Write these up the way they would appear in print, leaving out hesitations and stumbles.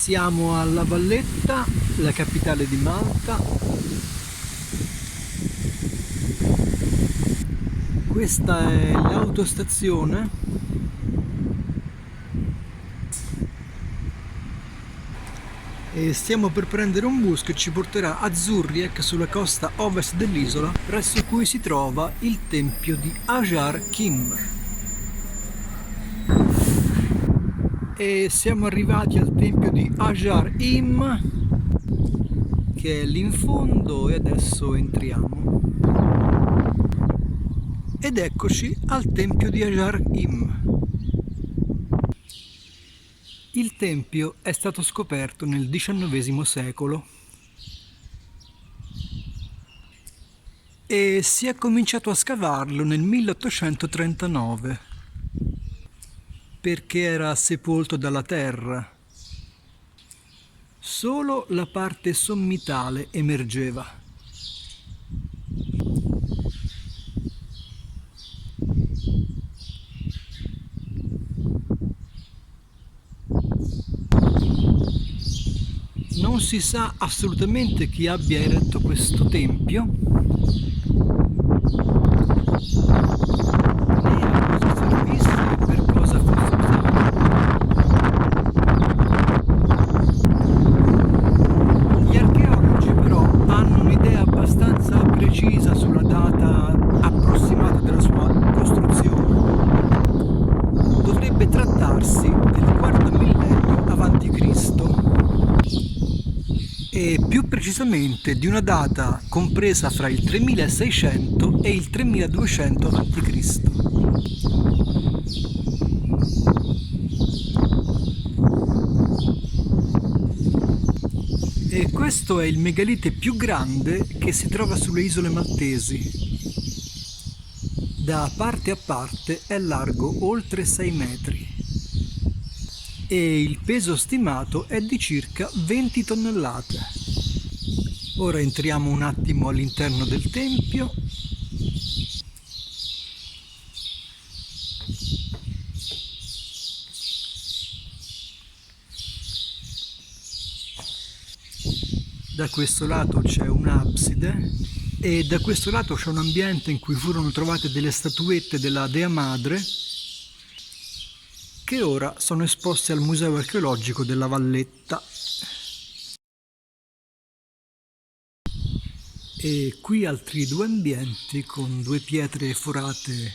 Siamo a La Valletta, la capitale di Malta. Questa è l'autostazione e stiamo per prendere un bus che ci porterà a Zurriech, sulla costa ovest dell'isola, presso cui si trova il tempio di Ajar Kim. E siamo arrivati al tempio di Ajar Im, che è lì in fondo, e adesso entriamo. Ed eccoci al tempio di Ajar Im. Il tempio è stato scoperto nel XIX secolo e si è cominciato a scavarlo nel 1839 perché era sepolto dalla terra. Solo la parte sommitale emergeva. Non si sa assolutamente chi abbia eretto questo tempio, né a cosa servisse e per cosa fosse usato. Gli archeologi però hanno un'idea abbastanza precisa sulla data approssimata della sua costruzione. Dovrebbe trattarsi del quarto millennio avanti Cristo. E più precisamente di una data compresa fra il 3600 e il 3200 a.C. E questo è il megalite più grande che si trova sulle isole maltesi. Da parte a parte è largo oltre 6 metri. E il peso stimato è di circa 20 tonnellate. Ora entriamo un attimo all'interno del tempio. Da questo lato c'è un'abside e da questo lato c'è un ambiente in cui furono trovate delle statuette della Dea Madre che ora sono esposte al Museo Archeologico della Valletta. E qui altri due ambienti con due pietre forate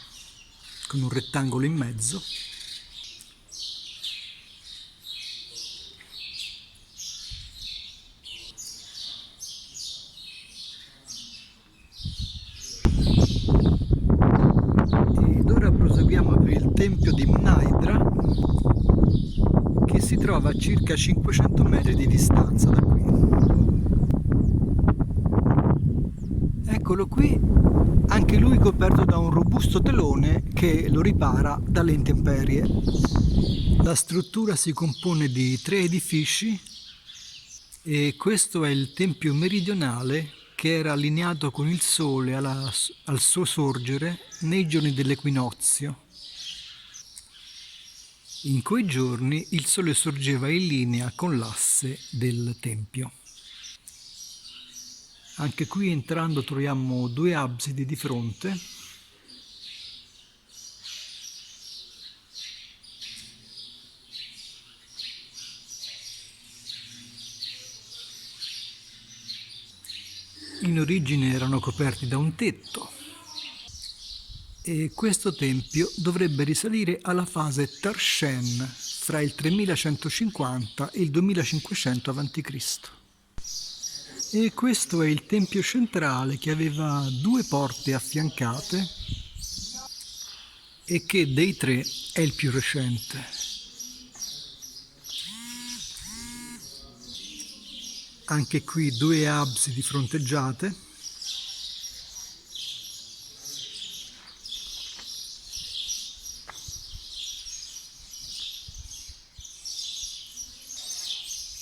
con un rettangolo in mezzo. Ed ora proseguiamo per il tempio di Mnajdra, che si trova a circa 500 metri di distanza da qui. Eccolo qui, anche lui coperto da un robusto telone che lo ripara dalle intemperie. La struttura si compone di 3 edifici e questo è il tempio meridionale che era allineato con il sole al suo sorgere nei giorni dell'equinozio. In quei giorni il sole sorgeva in linea con l'asse del tempio. Anche qui entrando troviamo due absidi di fronte. In origine erano coperti da un tetto e questo tempio dovrebbe risalire alla fase Tarshen fra il 3150 e il 2500 a.C. E questo è il tempio centrale che aveva due porte affiancate e che dei tre è il più recente. Anche qui due absidi fronteggiate.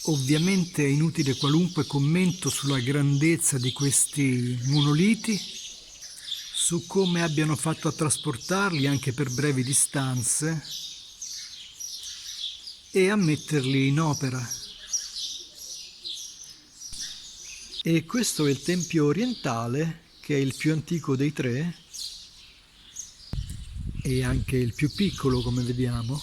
Ovviamente è inutile qualunque commento sulla grandezza di questi monoliti, su come abbiano fatto a trasportarli anche per brevi distanze e a metterli in opera. E questo è il tempio orientale, che è il più antico dei tre e anche il più piccolo, come vediamo.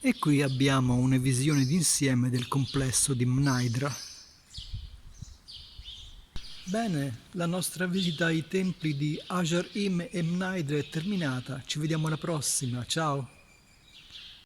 E qui abbiamo una visione d'insieme del complesso di Mnajdra. Bene, la nostra visita ai templi di Ajar Im e Mnajdra è terminata. Ci vediamo alla prossima, ciao!